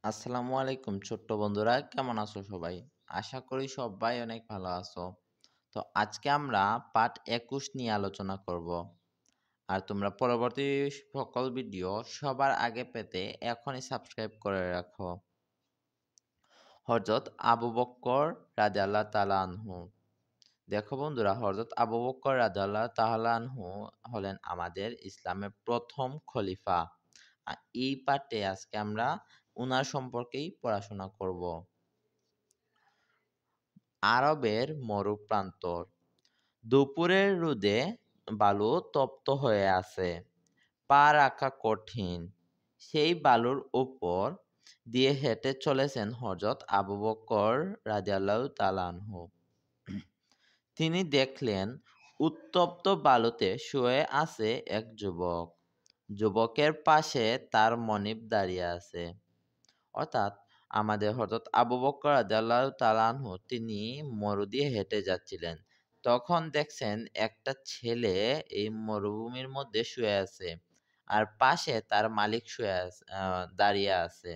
আসসালামু আলাইকুম ছোট্ট বন্ধুরা, কেমন আছো সবাই? আশা করি সবাই অনেক ভালো আছো। তো আজকে আমরা পার্ট ২১ নিয়ে আলোচনা করব। আর তোমরা পরবর্তী সকল ভিডিও সবার আগে পেতে এখনই সাবস্ক্রাইব করে রাখো। হযরত আবু বকর রাদিয়াল্লাহু তাআলা আনহু। দেখো বন্ধুরা, হযরত আবু বকর রাদিয়াল্লাহু তাআলা আনহু হলেন আমাদের ইসলামের প্রথম খলিফা। আর এই পার্টে আজকে আমরা উনার সম্পর্কেই পড়াশোনা করব। আরবের মরুপ্রান্তর। দুপুরের রোদে বালু তপ্ত হয়ে আছে, পা রাখা কঠিন। সেই বালুর উপর দিয়ে হেঁটে চলেছেন হযরত আবু বকর রাদিয়াল্লাহু তাআলা আনহু। তিনি দেখলেন উত্তপ্ত বালুতে শুয়ে আছে এক যুবক। যুবকের পাশে তার মনিব দাঁড়িয়ে আছে। অর্থাৎ আমাদের হযরত আবু বকর রাদিয়াল্লাহু তাআলা আনহু তিনি মরু দিয়ে হেঁটে যাচ্ছিলেন। তখন দেখছেন একটা ছেলে এই মরুভূমির মধ্যে শুয়ে আছে। আর পাশে তার মালিক দাঁড়িয়ে আছে।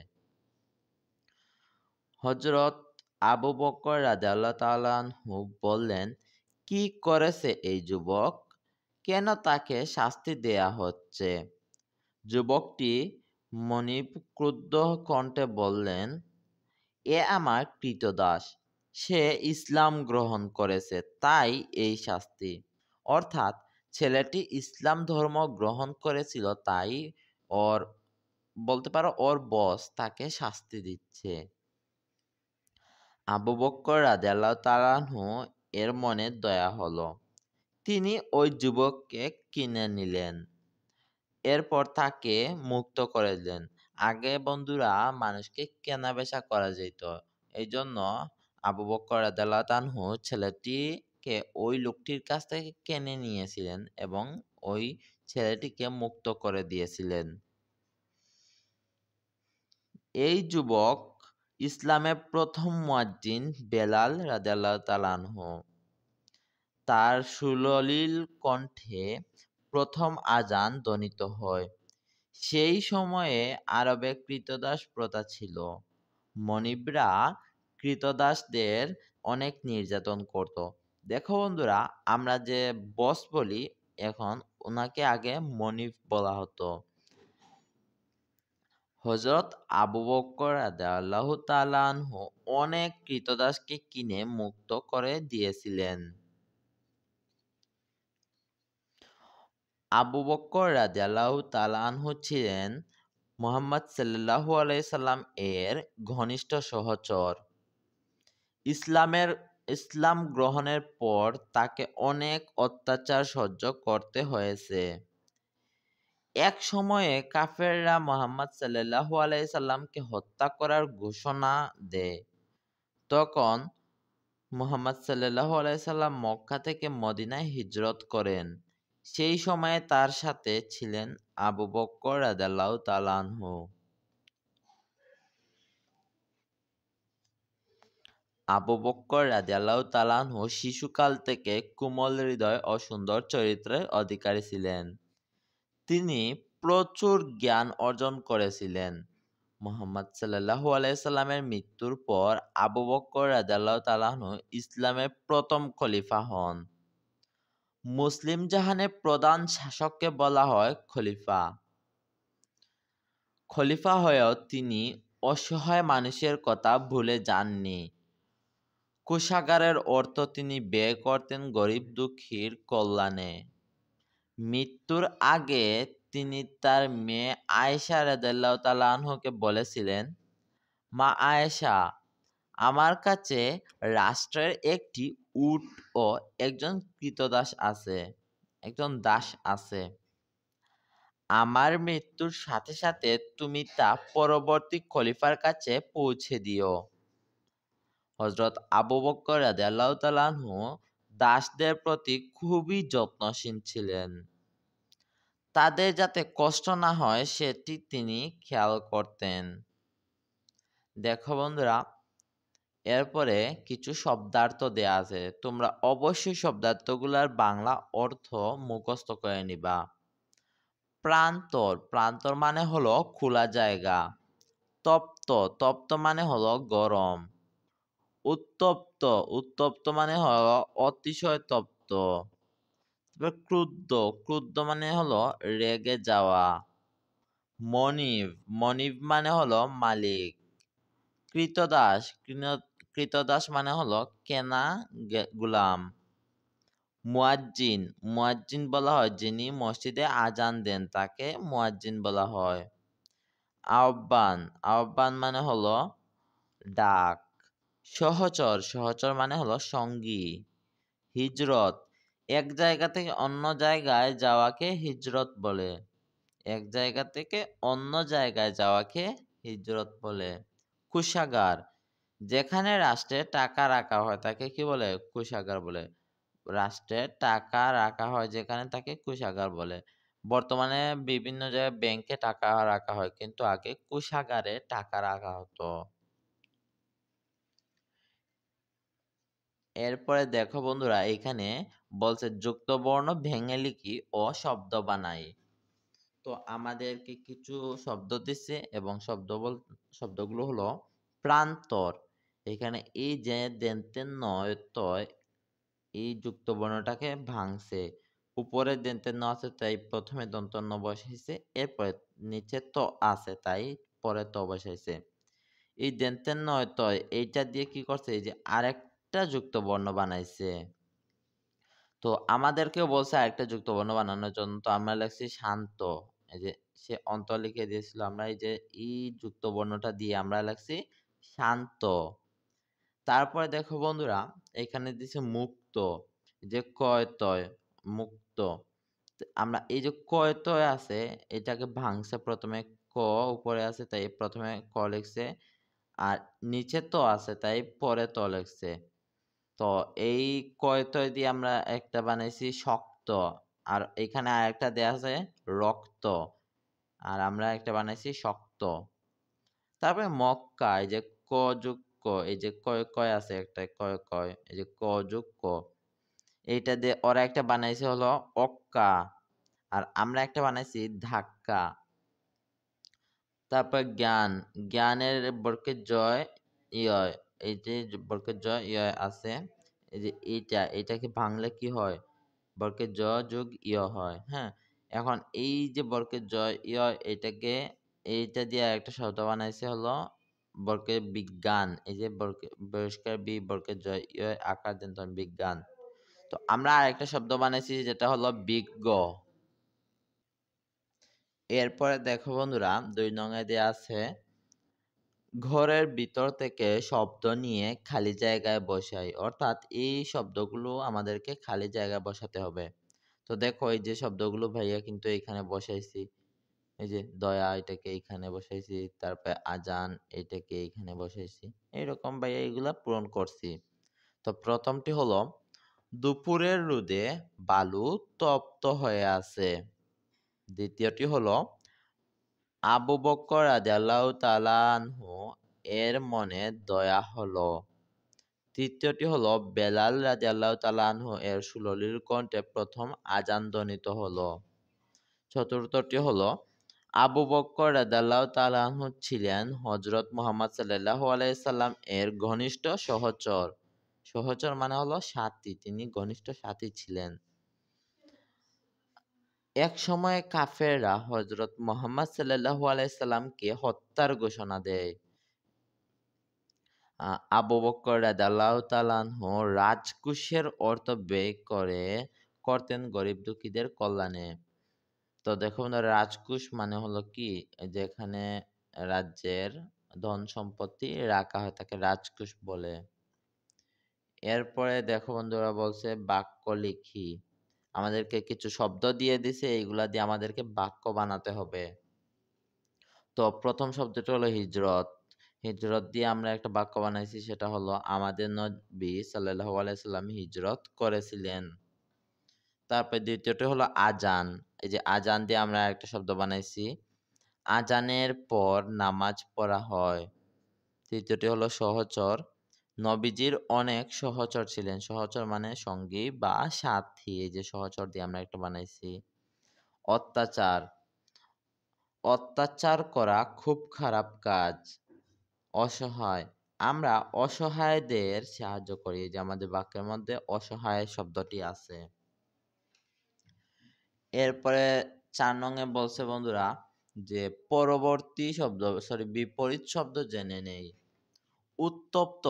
হযরত আবু বকর রাদিয়াল্লাহু তাআলা আনহু বললেন, কি করেছে এই যুবক? কেন তাকে শাস্তি দেয়া হচ্ছে? যুবকটি মনিব ক্রুদ্ধ কণ্ঠে বললেন, এ আমার ক্রীতদাস। সে ইসলাম গ্রহণ করেছে, তাই এই শাস্তি। অর্থাৎ ছেলেটি ইসলাম ধর্ম গ্রহণ করেছিল, তাই ওর বলতে পারো ওর বস তাকে শাস্তি দিচ্ছে। আবু বকর রাদিয়াল্লাহু তাআলা আনহু এর মনে দয়া হলো। তিনি ওই যুবককে কিনে নিলেন। এরপর তাকে মুক্ত করে দিলেন। আগে বন্ধুরা মানুষকে কেনাবেচা করা যেত। এইজন্য আবু বকর রাদিয়াল্লাহু আনহু ছেলেটিকে ওই লোকটির কাছ থেকে কিনে নিয়েছিলেন এবং ওই ছেলেটিকে মুক্ত করে দিয়েছিলেন। এই যুবক ইসলামের প্রথম মুয়াজ্জিন বেলাল রাদিয়াল্লাহু তাআলা আনহু। তার সুললিল কণ্ঠে প্রথম আযান ধ্বনিত হয়। সেই সময়ে আরবে ক্রীতদাস প্রথা ছিল। মনিবরা ক্রীতদাসদের অনেক নির্যাতন করত। দেখো বন্ধুরা, আমরা যে বস বলি, এখন ওনাকে আগে মনিব বলা হতো। হযরত আবু বকর রাদিয়াল্লাহু তাআলা আনহু অনেক ক্রীতদাসকে কিনে মুক্ত করে দিয়েছিলেন। আবু বকর রাদিয়াল্লাহু তাআলা আনহু ছিলেন মুহাম্মদ সাল্লাল্লাহু আলাইহি সাল্লাম এর ঘনিষ্ঠ সহচর। ইসলাম গ্রহণের পর তাকে অনেক অত্যাচার সহ্য করতে হয়েছে। এক সময়ে কাফেররা মুহাম্মদ সাল্লাল্লাহু আলাইহি সাল্লামকে হত্যা করার ঘোষণা দেয়। তখন মুহাম্মদ সাল্লাল্লাহু আলাইহি সাল্লাম মক্কা থেকে মদিনায় হিজরত করেন। সেই সময়ে তার সাথে ছিলেন আবু বকর রাদিয়াল্লাহু তাআলা আনহু। আবু বকর রাদিয়াল্লাহু তাআলা আনহু শিশুকাল থেকে কোমল হৃদয় ও সুন্দর চরিত্রের অধিকারী ছিলেন। তিনি প্রচুর জ্ঞান অর্জন করেছিলেন। মুহাম্মদ সাল্লাল্লাহু আলাইহি সাল্লামের মৃত্যুর পর আবু বকর রাদিয়াল্লাহু তাআলা আনহু ইসলামের প্রথম খলিফা হন। মুসলিম জাহানের প্রধান শাসককে বলা হয় খলিফা। খলিফা হয়েও তিনি অসহায় মানুষের কথা ভুলে যাননি। কোষাগারের অর্থ তিনি ব্যয় করতেন গরিব দুঃখীর কল্যাণে। মৃত্যুর আগে তিনি তার মেয়ে আয়েশা রাদিয়াল্লাহু তাআলা আনহাকে বলেছিলেন, মা আয়েশা, আমার কাছে রাষ্ট্রের একটি উট ও একজন দাস আছে। আমার মৃত্যুর সাথে সাথে তুমি তা পরবর্তী খলিফার কাছে পৌঁছে দিও। হযরত আবু বকর রাদিয়াল্লাহু তাআলা আনহু দাসদের প্রতি খুবই যত্নশীল ছিলেন। তাদের যাতে কষ্ট না হয় সেটি তিনি খেয়াল করতেন। দেখো বন্ধুরা, এরপরে কিছু শব্দার্থ দেয়া আছে। তোমরা অবশ্যই শব্দার্থগুলোর বাংলা অর্থ মুখস্থ করে নিবা। প্রান্তর মানে হলো খোলা জায়গা। তপ্ত, তপ্ত মানে হলো গরম। উত্তপ্ত, উত্তপ্ত মানে হলো অতিশয় তপ্ত। তারপর ক্রুদ্ধ, ক্রুদ্ধ মানে হলো রেগে যাওয়া। মনিব, মনিব মানে হলো মালিক। ক্রীতদাস, ক্রীতদাস মানে হলো কেনা গুলাম। মুয়াজ্জিন, মুয়াজ্জিন বলা হয় যিনি মসজিদে আজান দেন তাকে মুয়াজ্জিন বলা হয়। আহ্বান, আহ্বান মানে হলো ডাক। সহচর, সহচর মানে হলো সঙ্গী। হিজরত, এক জায়গা থেকে অন্য জায়গায় যাওয়াকে হিজরত বলে। এক জায়গা থেকে অন্য জায়গায় যাওয়াকে হিজরত বলে। কোষাগার, যেখানে রাষ্ট্রে টাকা রাখা হয় তাকে কি বলে? কোষাগার বলে। রাষ্ট্রে টাকা রাখা হয় যেখানে তাকে কোষাগার বলে। বর্তমানে বিভিন্ন জায়গায় ব্যাংকে টাকা রাখা হয়, কিন্তু আগে কোষাগারে টাকা রাখা হতো। এরপরে দেখো বন্ধুরা, এখানে বলছে যুক্ত বর্ণ ভেঙে লিখি ও শব্দ বানাই। তো আমাদেরকে কিছু শব্দ দিচ্ছে এবং শব্দগুলো হলো প্রান্তর। এখানে এই যে দন্তের নয় তয়, এই যুক্ত বর্ণটাকে ভাঙছে। উপরে দন্তের ন আছে তাই প্রথমে দন্ত ন বসাইছে, এরপরে নিচে ত আছে তাই পরে ত বসাইছে। এই দন্তের নয় তয় এইটা দিয়ে কি করছে? এই যে আরেকটা যুক্ত বর্ণ বানাইছে। তো আমাদেরকেও বলছে আরেকটা যুক্ত বর্ণ বানানোর জন্য, তো আমরা লিখছি শান্ত। এই যে সে অন্ত লিখে দিয়েছিল, আমরা এই যে এই যুক্ত বর্ণটা দিয়ে আমরা লিখছি শান্ত। তারপরে দেখো বন্ধুরা, এখানে দিছে মুক্ত, যে কয় তয় মুক্ত। আমরা এই যে কয় তয় আছে এটাকে ভাঙছে, প্রথমে ক উপরে আছে তাই প্রথমে ক লিখছে, আর নিচে তো আছে তাই পরে ত লিখছে। তো এই কয় তয় দিয়ে আমরা একটা বানাইছি শক্ত, আর এখানে আরেকটা দেয়া আছে রক্ত, আর আমরা একটা বানাইছি শক্ত। তারপরে মক্কা, এই যে ক যোগ ক, এই যে কয় কয় আছে একটা কয় কয়, এই যে ক যোগ ক, এইটা দিয়ে ওরা একটা বানাইছে হলো অক্কা, আর আমরা একটা বানাইছি ধাক্কা। তারপর জ্ঞান, জ্ঞানের বর্গে জয় ইয়, এই যে বর্গের জয় ইয় আছে, এই যে এইটাকে ভাঙলে কি হয়? বর্গের জ যোগ ইয় হয়। হ্যাঁ, এখন এই যে বর্গের জয় ইয়, এটাকে এইটা দিয়ে একটা শব্দ বানাইছে হলো বর্গের বিজ্ঞান। এই যে বহিষ্কার বি বর্গের জয় ইয় আকার দেন তখন বিজ্ঞান। তো আমরা আরেকটা শব্দ বানাইছি যেটা হলো বিজ্ঞ। এরপরে দেখো বন্ধুরা, 2 নঙে দেয়া আছে ঘরের ভিতর থেকে শব্দ নিয়ে খালি জায়গায় বসাই। অর্থাৎ এই শব্দগুলো আমাদেরকে খালি জায়গায় বসাতে হবে। তো দেখো এই যে শব্দগুলো ভাইয়া কিন্তু এখানে বসাইছি। এই যে দয়া এটাকে এইখানে বসাইছি, তারপরে আজান এটাকে এইখানে বসাইছি। এইরকম ভাইয়া এগুলা পূরণ করছি। তো প্রথমটি হলো দুপুরের রোদে বালু তপ্ত হয়ে আছে। দ্বিতীয়টি হলো আবু বকর রাদিয়াল্লাহু তাআলা আনহু এর মনে দয়া হলো। তৃতীয়টি হলো বেলাল রাদিয়াল্লাহু তাআলা আনহু এর সুললিত কণ্ঠে প্রথম আজান ধ্বনিত হলো। চতুর্থটি হলো আবু বকর রাদিয়াল্লাহু তাআলা আনহু ছিলেন হযরত মুহাম্মদ সাল্লাল্লাহু আলাইহি সাল্লাম এর ঘনিষ্ঠ সহচর। সহচর মানে হলো সাথী, তিনি ঘনিষ্ঠ সাথী ছিলেন। এক সময় কাফেররা হযরত মুহাম্মদ সাল্লাল্লাহু আলাইহি সাল্লামকে হত্যার ঘোষণা দেয়। আবু বকর রাদিয়াল্লাহু তাআলা আনহু রাজকোষের অর্থ ব্যয় করতেন গরিব দুঃখীদের কল্যাণে। তো দেখো বন্ধুরা, রাজকোষ মানে হলো কি, যেখানে রাজ্যের ধন সম্পত্তি রাখা হয় তাকে রাজকোষ বলে। এরপরে দেখো বন্ধুরা, বলছে বাক্য লিখি। আমাদেরকে কিছু শব্দ দিয়ে দিছে, এইগুলা দিয়ে আমাদেরকে বাক্য বানাতে হবে। তো প্রথম শব্দটা হলো হিজরত। হিজরত দিয়ে আমরা একটা বাক্য বানাইছি, সেটা হলো আমাদের নবী সাল্লাল্লাহু আলাইহি সাল্লাম হিজরত করেছিলেন। তারপর দ্বিতীয়টি হলো আজান। এই যে আজান দিয়ে আমরা একটা শব্দ বানাইছি, আজানের পর নামাজ পড়া হয়। তৃতীয়টি হলো সহচর। নবীজির অনেক সহচর ছিলেন। সহচর মানে সঙ্গী বা সাথী। এই যে সহচর দিয়ে আমরা একটা বানাইছি। অত্যাচার, অত্যাচার করা খুব খারাপ কাজ। অসহায়, আমরা অসহায়দের সাহায্য করি। যে আমাদের বাক্যের মধ্যে অসহায় শব্দটি আছে। এরপরে ৪ নং এ বলছে বন্ধুরা যে বিপরীত শব্দ জেনে নেই। উত্তপ্ত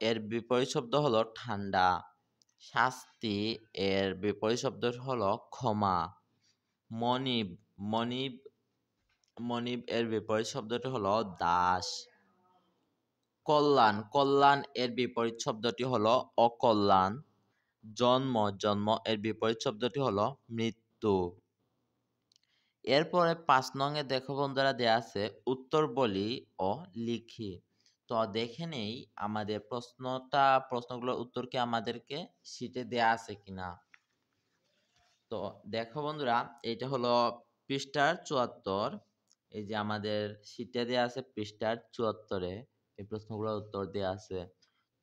এর বিপরীত শব্দ হলো ঠান্ডা। শাস্তি এর বিপরীত শব্দ হলো ক্ষমা। মনিব মনিব মনিব এর বিপরীত শব্দটি হলো দাস। কল্যাণ এর বিপরীত শব্দটি হলো অকল্যাণ। জন্ম এর বিপরীত শব্দটি হলো মৃত্যু। এরপরে ৫ নং এ দেখো বন্ধুরা দেয়া আছে উত্তর বলি ও লিখি। তো দেখে নেই আমাদের প্রশ্নগুলোর উত্তর কি আমাদেরকে শীটে দেয়া আছে কিনা। তো দেখো বন্ধুরা এটা হলো পৃষ্ঠার ৭৪। এই যে আমাদের শীটে দেয়া আছে পৃষ্ঠার ৭৪-এ এই প্রশ্নগুলোর উত্তর দেয়া আছে।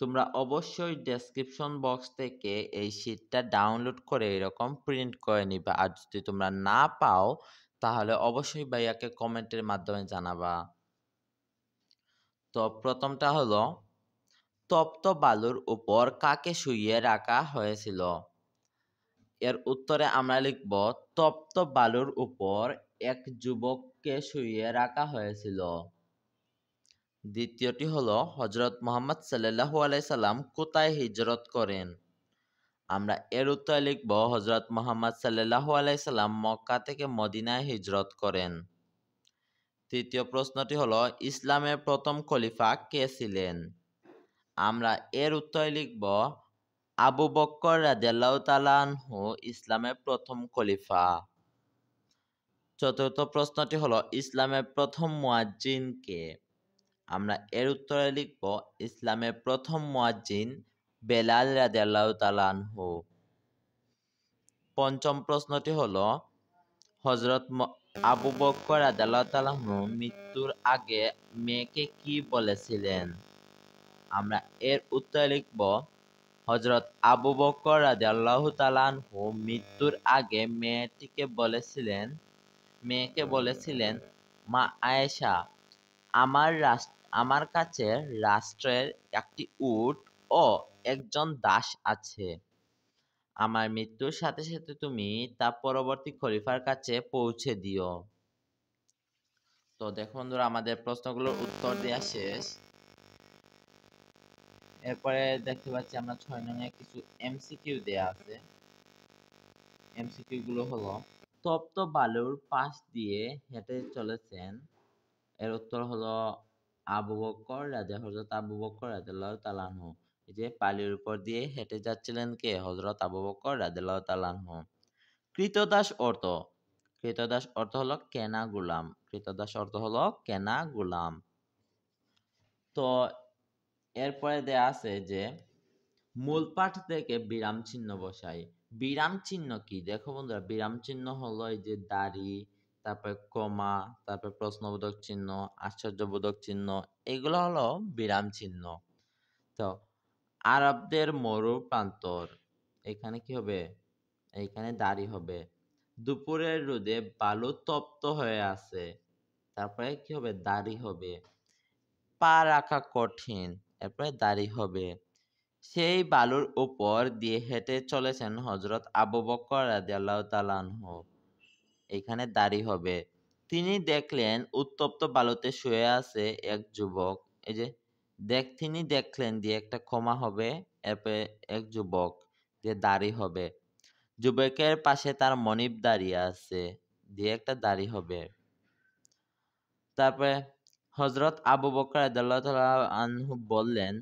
তোমরা অবশ্যই ডেসক্রিপশন বক্স থেকে এই শীটটা ডাউনলোড করে এরকম প্রিন্ট করে নিবা। আর যদি তোমরা না পাও তাহলে অবশ্যই ভাইয়াকে কমেন্টের মাধ্যমে জানাবা। তো প্রথমটা হলো তপ্ত বালুর উপর কাকে শুইয়ে রাখা হয়েছিল। এর উত্তরে আমরা লিখব তপ্ত বালুর উপর এক যুবককে শুইয়ে রাখা হয়েছিল। দ্বিতীয়টি হলো হযরত মুহাম্মদ সাল্লাল্লাহু আলাইহি সাল্লাম কোথায় হিজরত করেন। আমরা এর উত্তরে লিখব হযরত মুহাম্মদ সাল্লাল্লাহু আলাইহি সাল্লাম মক্কা থেকে মদিনায় হিজরত করেন। তৃতীয় প্রশ্নটি হলো ইসলামের প্রথম খলিফা কে ছিলেন। আমরা এর উত্তরে লিখব আবু বকর রাদিয়াল্লাহু তাআলা আনহু ইসলামের প্রথম খলিফা। চতুর্থ প্রশ্নটি হলো ইসলামের প্রথম মুয়াজ্জিন কে। আমরা এর উত্তরে লিখব ইসলামের প্রথম মুয়াজ্জিন বেলাল রাদিয়াল্লাহু তাআলা আনহু। পঞ্চম প্রশ্নটি হলো হযরত আবু বকর রাদিয়াল্লাহু তাআলা আনহু মৃত্যুর আগে মেয়েকে কি বলেছিলেন। আমরা এর উত্তরে লিখব হযরত আবু বকর রাদিয়াল্লাহু তাআলা আনহু মৃত্যুর আগে মেয়েকে বলেছিলেন মা আয়েশা আমার কাছে রাষ্ট্রের একটি উট ও একজন দাস আছে। আমার মৃত্যুর সাথে সাথে তুমি তা পরবর্তী খলিফার কাছে পৌঁছে দিও। তো দেখো বন্ধুরা আমাদের প্রশ্নগুলোর উত্তর দেওয়া শেষ। এরপরে দেখতে পাচ্ছি আমরা ৬ নং এ কিছু এমসিকিউ দেয়া আছে। এমসিকিউ গুলো হলো তপ্ত বালুর পাশ দিয়ে হেঁটে চলেছেন। এর উত্তর হলো হযরত আবু বকর রাদিয়াল্লাহু তাআলা আনহু। এই যে বালির উপর দিয়ে হেঁটে যাচ্ছিলেন কে? হযরত আবু বকর রাদিয়াল্লাহু তাআলা আনহু। ক্রীতদাস অর্থ হলো কেনা গোলাম। তো এরপরে দেয়া আছে যে মূল পাঠ থেকে বিরাম চিহ্ন বসাই। বিরাম চিহ্ন কি? দেখো বন্ধুরা বিরাম চিহ্ন হলো এই যে দাড়ি, তারপরে কমা, তারপরে প্রশ্নবোধক চিহ্ন, আশ্চর্যবোধক চিহ্ন, এগুলো হলো বিরাম চিহ্ন। তো আরবদের মরু প্রান্তর, এখানে কি হবে? এইখানে দাড়ি হবে। দুপুরের রোদে বালু তপ্ত হয়ে আছে, তারপরে কি হবে? দাড়ি হবে। পা রাখা কঠিন, এরপরে দাড়ি হবে। সেই বালুর উপর দিয়ে হেঁটে চলেছেন হযরত আবু বকর রাদিয়াল্লাহু তাআলা আনহু, এখানে দাড়ি হবে। তিনি দেখলেন উত্তপ্ত বালুতে শুয়ে আছে এক যুবক। এই যে তিনি দেখলেন দিয়ে একটা কমা হবে, এরপরে এক যুবক দিয়ে দাড়ি হবে। যুবকের পাশে তার মনিব দাঁড়িয়ে আছে দিয়ে একটা দাড়ি হবে। তারপরে হযরত আবু বকর রাদিয়াল্লাহু তাআলা আনহু বললেন,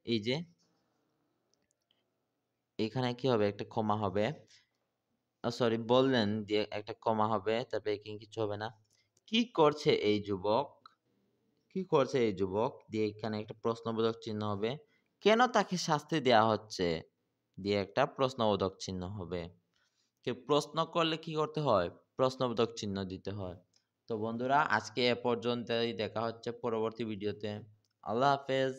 এই যে এখানে কি হবে? একটা কমা হবে। বললেন দিয়ে একটা কমা হবে, তারপরে এখানে কিছু হবে না। কি করছে এই যুবক? দিয়ে এখানে একটা প্রশ্নবোধক চিহ্ন হবে। কেন তাকে শাস্তি দেয়া হচ্ছে? দিয়ে একটা প্রশ্নবোধক চিহ্ন হবে। কেউ প্রশ্ন করলে কি করতে হয়? প্রশ্নবোধক চিহ্ন দিতে হয়। তো বন্ধুরা আজকে এ পর্যন্তই, দেখা হচ্ছে পরবর্তী ভিডিওতে। আল্লাহ হাফেজ।